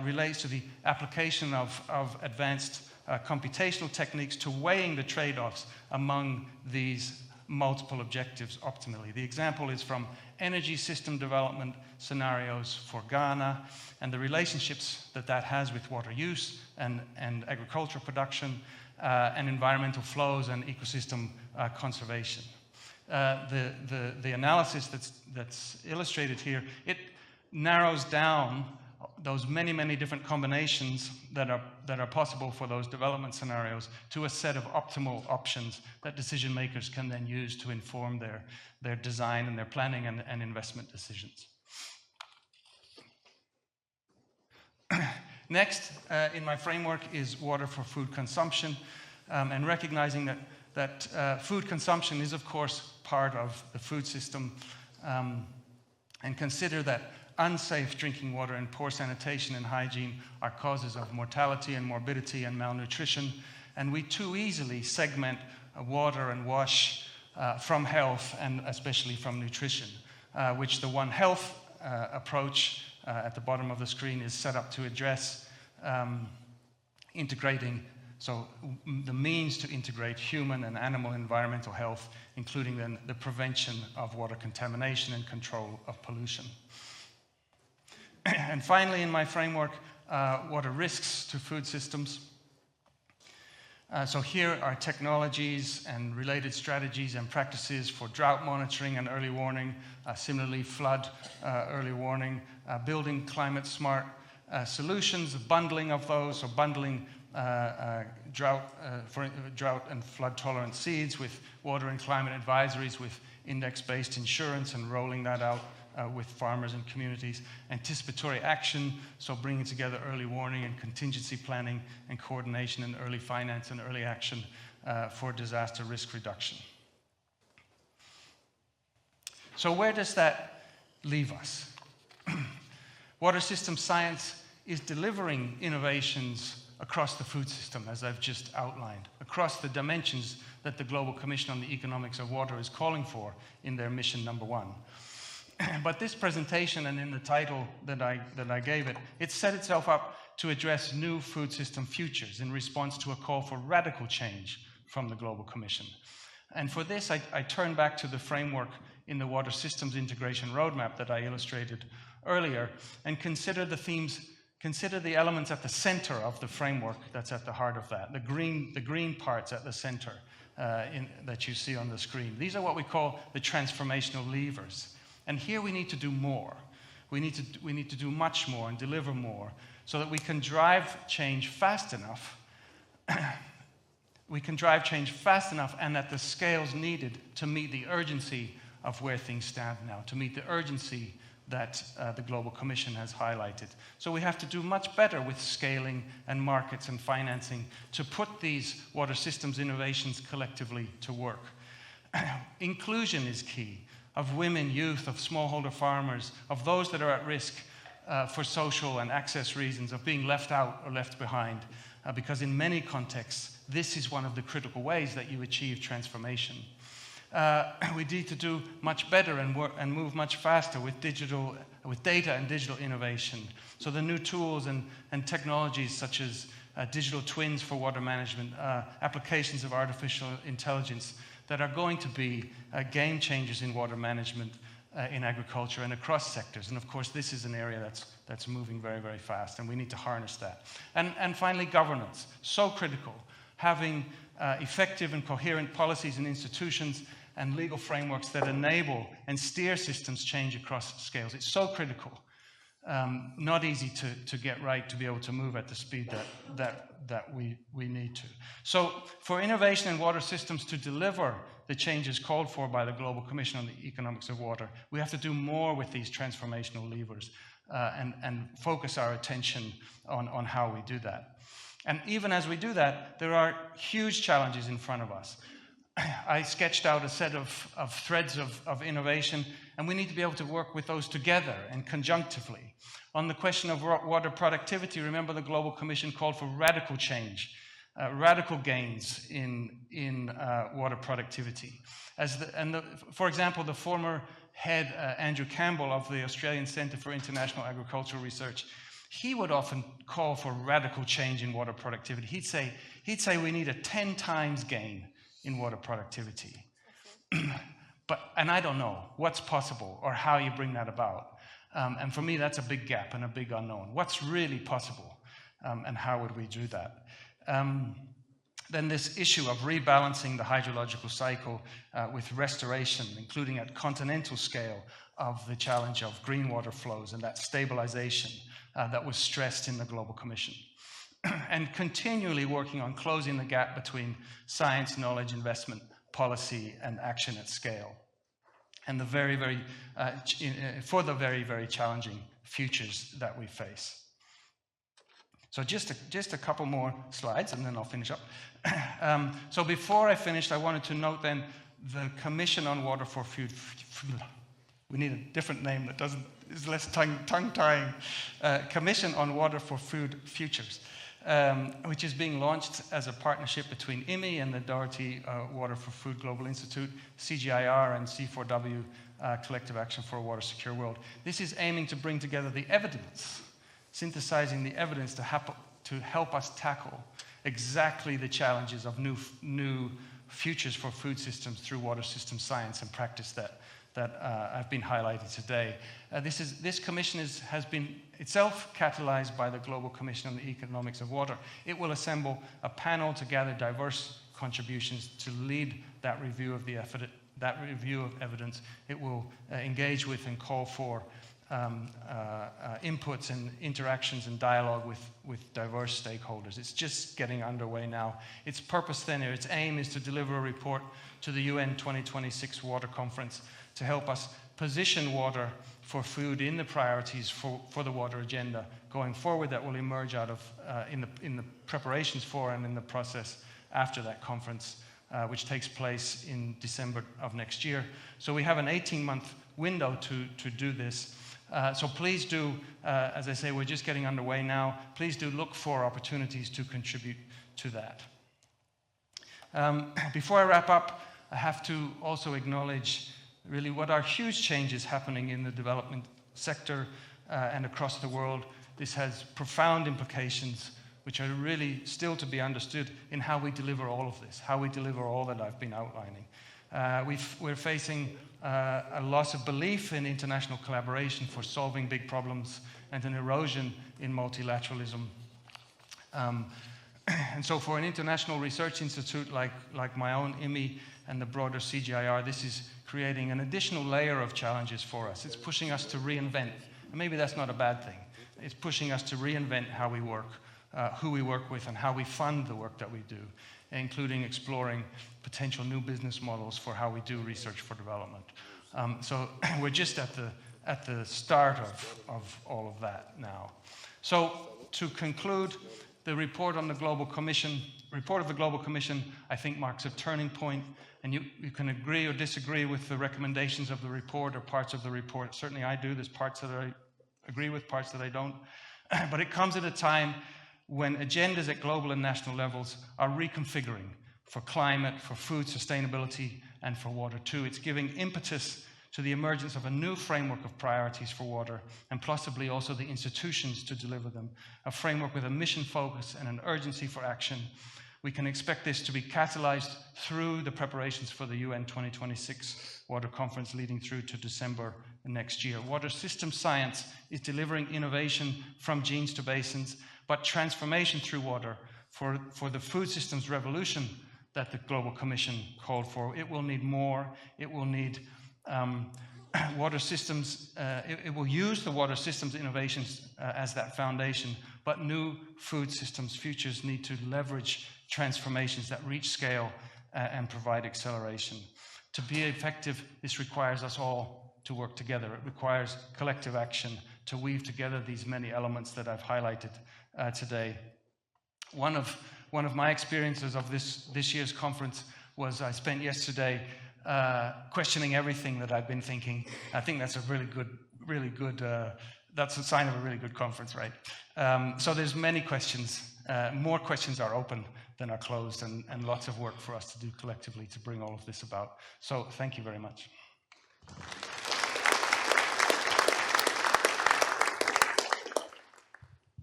relates to the application of advanced computational techniques to weighing the trade-offs among these multiple objectives optimally. The example is from energy system development scenarios for Ghana and the relationships that has with water use and agricultural production and environmental flows and ecosystem conservation. The analysis that's illustrated here, it narrows down those many different combinations that are possible for those development scenarios to a set of optimal options that decision makers can then use to inform their design and their planning and investment decisions. Next in my framework is water for food consumption, and recognizing that food consumption is of course part of the food system, and consider that unsafe drinking water and poor sanitation and hygiene are causes of mortality and morbidity and malnutrition, and we too easily segment water and wash from health and especially from nutrition, which the One Health approach at the bottom of the screen is set up to address, integrating the means to integrate human and animal environmental health, including then the prevention of water contamination and control of pollution. And finally, in my framework, water risks to food systems. So here are technologies and related strategies and practices for drought monitoring and early warning, similarly flood early warning, building climate smart solutions, bundling of those, so bundling drought and flood tolerant seeds with water and climate advisories with index-based insurance and rolling that out with farmers and communities. Anticipatory action, so bringing together early warning and contingency planning and coordination and early finance and early action for disaster risk reduction. So where does that leave us? Water system science is delivering innovations across the food system, as I've just outlined, across the dimensions that the Global Commission on the Economics of Water is calling for in their mission number 1. But this presentation, and in the title that I gave it, it set itself up to address new food system futures in response to a call for radical change from the Global Commission. And for this, I turn back to the framework in the Water Systems Integration Roadmap that I illustrated earlier, and consider the elements at the center of the framework that's at the heart of that, the green parts at the center that you see on the screen. These are what we call the transformational levers. And here we need to do more. We need to do much more and deliver more so that we can drive change fast enough. We can drive change fast enough and at the scales needed to meet the urgency of where things stand now, to meet the urgency that the Global Commission has highlighted. So we have to do much better with scaling and markets and financing to put these water systems innovations collectively to work. Inclusion is key. Of women, youth, of smallholder farmers, of those that are at risk for social and access reasons, of being left out or left behind, because in many contexts, this is one of the critical ways that you achieve transformation. We need to do much better and move much faster with data and digital innovation. So the new tools and technologies such as digital twins for water management, applications of artificial intelligence, that are going to be game changers in water management, in agriculture and across sectors. And of course, this is an area that's moving very fast, and we need to harness that. And finally, governance, so critical. Having effective and coherent policies and institutions and legal frameworks that enable and steer systems change across scales. It's so critical. Not easy to get right, to be able to move at the speed that we need to. So for innovation in water systems to deliver the changes called for by the Global Commission on the Economics of Water. We have to do more with these transformational levers and focus our attention on how we do that. And even as we do that, there are huge challenges in front of us. I sketched out a set of threads of innovation, and we need to be able to work with those together and conjunctively. On the question of water productivity, remember the Global Commission called for radical change, radical gains in water productivity. For example, the former head, Andrew Campbell of the Australian Centre for International Agricultural Research, he would often call for radical change in water productivity. He'd say we need a 10 times gain in water productivity. And I don't know what's possible or how you bring that about. And for me, that's a big gap and a big unknown. What's really possible, and how would we do that? Then this issue of rebalancing the hydrological cycle with restoration, including at continental scale, of the challenge of green water flows and that stabilization that was stressed in the Global Commission. And continually working on closing the gap between science, knowledge, investment, policy, and action at scale. And the very, very challenging futures that we face. So just a couple more slides, and then I'll finish up. So before I finished, I wanted to note then the Commission on Water for Food. We need a different name that is less tongue-tying. Commission on Water for Food Futures, which is being launched as a partnership between IMI and the Doherty Water for Food Global Institute, CGIAR, and C4W, Collective Action for a Water Secure World. This is aiming to bring together the evidence, synthesizing the evidence to help us tackle exactly the challenges of new futures for food systems through water system science and practice that have been highlighted today. This commission has been itself catalyzed by the Global Commission on the Economics of Water. It will assemble a panel to gather diverse contributions to lead that review of evidence. It will engage with and call for inputs and interactions and dialogue with diverse stakeholders. It's just getting underway now. Its purpose then, or its aim, is to deliver a report to the UN 2026 Water Conference to help us position water for food in the priorities for the water agenda going forward that will emerge out of in the preparations for and in the process after that conference, which takes place in December of next year. So we have an 18-month window to do this. So please do, as I say, we're just getting underway now. Please do look for opportunities to contribute to that. Before I wrap up, I have to also acknowledge really what are huge changes happening in the development sector and across the world. This has profound implications which are really still to be understood in how we deliver all of this, how we deliver all that I've been outlining. We're facing a loss of belief in international collaboration for solving big problems and an erosion in multilateralism. And so for an international research institute like my own IMI and the broader CGIAR, this is creating an additional layer of challenges for us. It's pushing us to reinvent, and maybe that's not a bad thing. It's pushing us to reinvent how we work, who we work with, and how we fund the work that we do, including exploring potential new business models for how we do research for development. So we're just at the start of all of that now. So to conclude, the report of the Global Commission, I think marks a turning point, and you can agree or disagree with the recommendations of the report or parts of the report. Certainly I do. There's parts that I agree with, parts that I don't. But it comes at a time when agendas at global and national levels are reconfiguring for climate, for food sustainability, and for water too. It's giving impetus to the emergence of a new framework of priorities for water, and possibly also the institutions to deliver them, a framework with a mission focus and an urgency for action. We can expect this to be catalyzed through the preparations for the UN 2026 Water Conference leading through to December next year. Water system science is delivering innovation from genes to basins, but transformation through water for the food systems revolution that the Global Commission called for. It will need more. It will need water systems. It will use the water systems innovations as that foundation, but new food systems futures need to leverage transformations that reach scale and provide acceleration. To be effective, this requires us all to work together. It requires collective action to weave together these many elements that I've highlighted today. One of my experiences of this year's conference was I spent yesterday questioning everything that I've been thinking. I think that's a really good, that's a sign of a really good conference, right? So there's many questions. More questions are open than are closed, and lots of work for us to do collectively to bring all of this about. So thank you very much.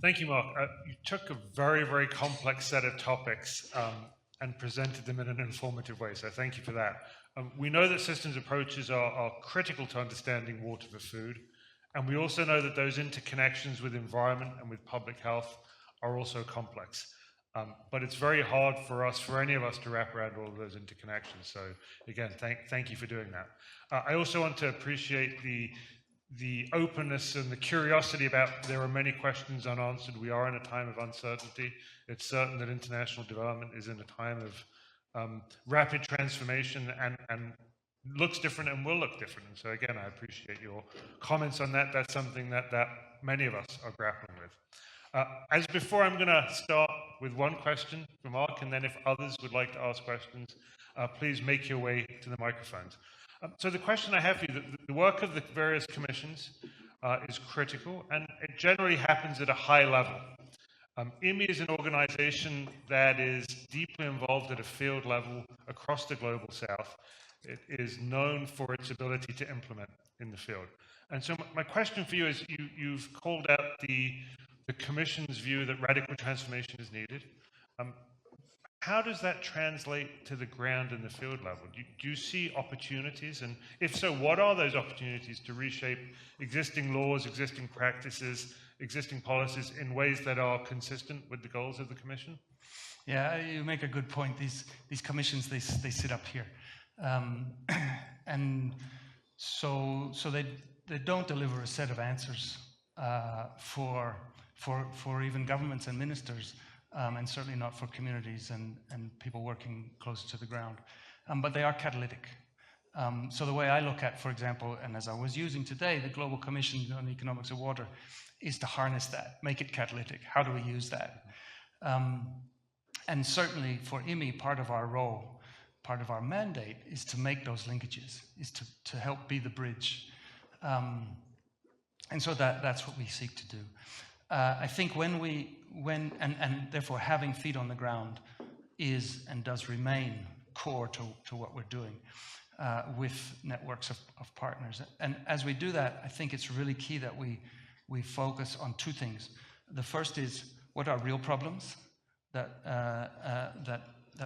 Thank you, Mark. You took a very, very complex set of topics and presented them in an informative way, so thank you for that. We know that systems approaches are critical to understanding water for food, and we also know that those interconnections with environment and with public health are also complex. But it's very hard for any of us to wrap around all of those interconnections. So again, thank you for doing that. I also want to appreciate the openness and the curiosity about there are many questions unanswered. We are in a time of uncertainty. It's certain that international development is in a time of rapid transformation and looks different and will look different. And so again, I appreciate your comments on that. That's something that many of us are grappling with. As before, I'm going to start with one question for Mark, and then if others would like to ask questions, please make your way to the microphones. So the question I have for you, the work of the various commissions is critical, and it generally happens at a high level. IMI is an organization that is deeply involved at a field level across the global south. It is known for its ability to implement in the field. And so my question for you is, you've called out the Commission's view that radical transformation is needed. How does that translate to the ground and the field level? Do you see opportunities? And if so, what are those opportunities to reshape existing laws, existing practices, existing policies in ways that are consistent with the goals of the Commission? Yeah, you make a good point. These commissions, they sit up here. And so they don't deliver a set of answers for even governments and ministers, and certainly not for communities and people working close to the ground. But they are catalytic. So the way I look at, for example, and as I was using today, the Global Commission on the Economics of Water, is to harness that, make it catalytic. How do we use that? And certainly for IMI, part of our role, part of our mandate is to make those linkages, is to help be the bridge. And so that's what we seek to do. I think and therefore having feet on the ground is and does remain core to what we're doing with networks of partners. And as we do that, I think it's really key that we focus on two things. The first is, what are real problems that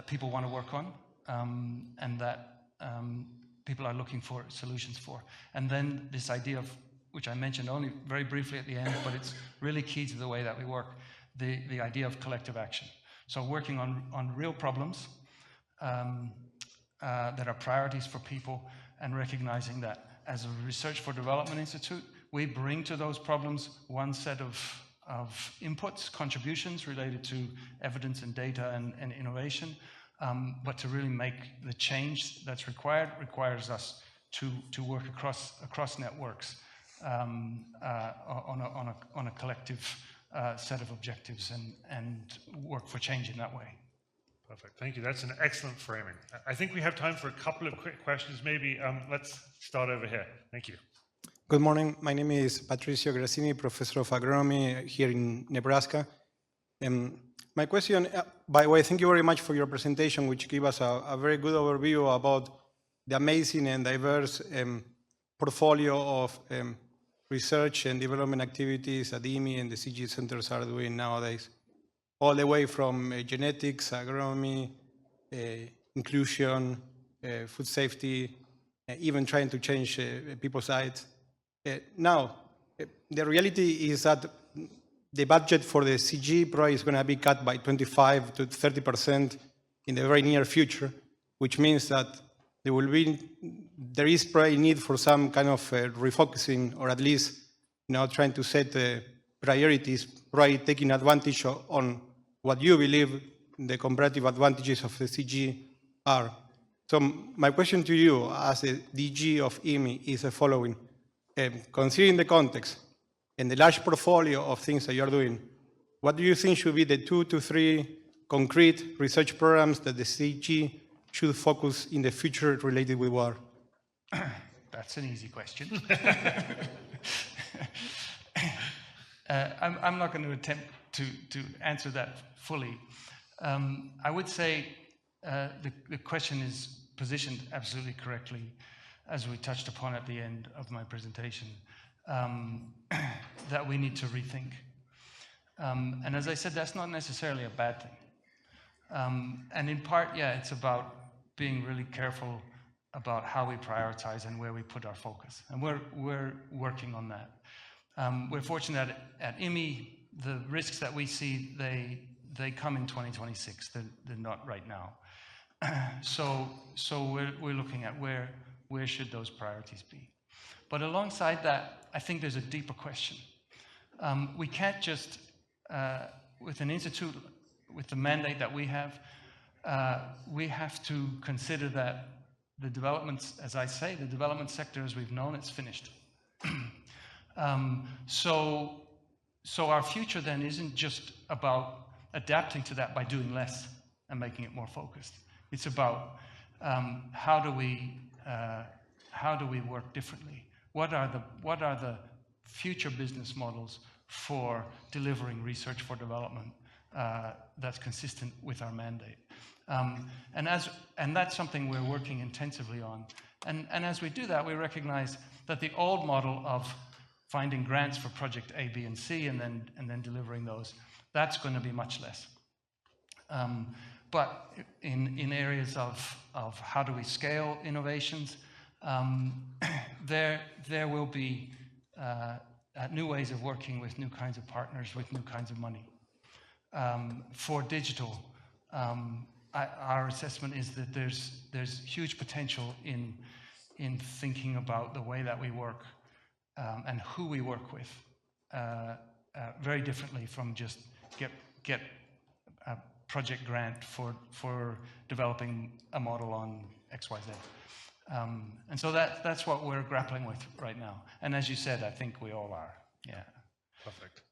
people want to work on, and that people are looking for solutions for. And then this idea of, which I mentioned only very briefly at the end, but it's really key to the way that we work, the idea of collective action. So working on real problems that are priorities for people, and recognizing that as a Research for Development Institute, we bring to those problems one set of inputs, contributions related to evidence and data and innovation, but to really make the change that's requires us to work across networks on a collective set of objectives and work for change in that way. Perfect, thank you. That's an excellent framing. I think we have time for a couple of quick questions. Maybe let's start over here. Thank you. Good morning. My name is Patricio Grassini, Professor of Agronomy here in Nebraska. My question, by the way, thank you very much for your presentation, which gave us a very good overview about the amazing and diverse portfolio of research and development activities that IMI and the CG centers are doing nowadays, all the way from genetics, agronomy, inclusion, food safety, even trying to change people's diets. Now, the reality is that the budget for the CG probably is going to be cut by 25 to 30% in the very near future, which means that there is probably need for some kind of refocusing, or at least trying to set priorities, probably taking advantage on what you believe the comparative advantages of the CG are. So my question to you as a DG of IMI is the following. Considering the context and the large portfolio of things that you're doing, what do you think should be the 2 to 3 concrete research programs that the CG should focus in the future related with water? That's an easy question. I'm not going to attempt to answer that fully. I would say the question is positioned absolutely correctly, as we touched upon at the end of my presentation, that we need to rethink. And as I said, that's not necessarily a bad thing. And in part, yeah, it's about being really careful about how we prioritize and where we put our focus. And we're working on that. We're fortunate at IMI, the risks that we see, they come in 2026. They're not right now. So we're looking at where should those priorities be. But alongside that, I think there's a deeper question. We can't just, with an institute, with the mandate that we have to consider that the developments, as I say, the development sector as we've known, it's finished. So our future then isn't just about adapting to that by doing less and making it more focused. It's about how do we work differently? What are the future business models for delivering research for development that's consistent with our mandate? And that's something we're working intensively on. And as we do that, we recognize that the old model of finding grants for project A, B, and C, and then delivering those, that's going to be much less. But in areas of how do we scale innovations, there will be new ways of working with new kinds of partners, with new kinds of money. For digital, our assessment is that there's huge potential in thinking about the way that we work and who we work with very differently from just get a project grant for developing a model on XYZ. And so that's what we're grappling with right now. And as you said, I think we all are. Yeah. Perfect.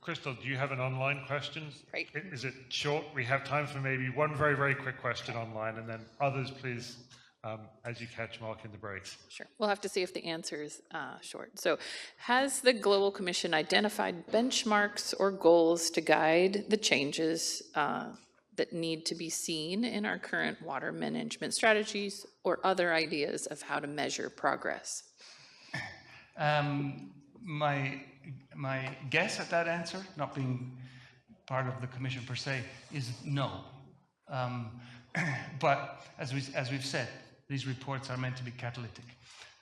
Crystal, do you have an online question? Great. Is it short? We have time for maybe one very, very quick question online, and then others, please, as you catch Mark in the breaks. Sure. We'll have to see if the answer is short. So has the Global Commission identified benchmarks or goals to guide the changes that need to be seen in our current water management strategies or other ideas of how to measure progress? My guess at that answer, not being part of the commission per se, is no. But as we've said, these reports are meant to be catalytic.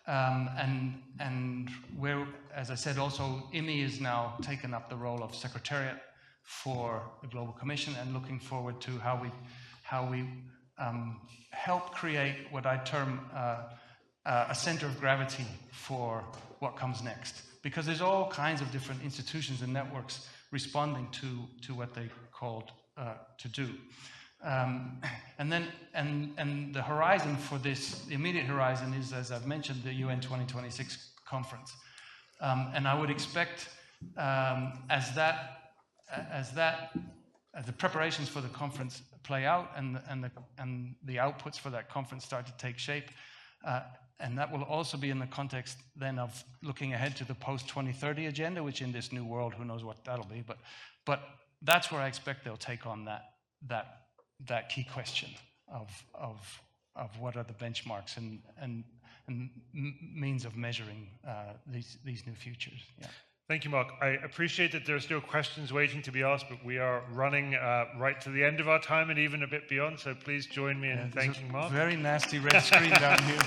And where, as I said, also IMI is now taken up the role of secretariat for the Global Commission and looking forward to how we help create what I term a center of gravity for what comes next. Because there's all kinds of different institutions and networks responding to what they called to do. And the horizon for this, the immediate horizon is, as I've mentioned, the UN 2026 conference. And I would expect as the preparations for the conference play out and the outputs for that conference start to take shape, and that will also be in the context then of looking ahead to the post-2030 agenda, which in this new world, who knows what that'll be, but that's where I expect they'll take on that key question of what are the benchmarks and means of measuring these new futures. Yeah. Thank you, Mark. I appreciate that there are still questions waiting to be asked, but we are running right to the end of our time and even a bit beyond, so please join me in thanking Mark. Very nasty red screen down here.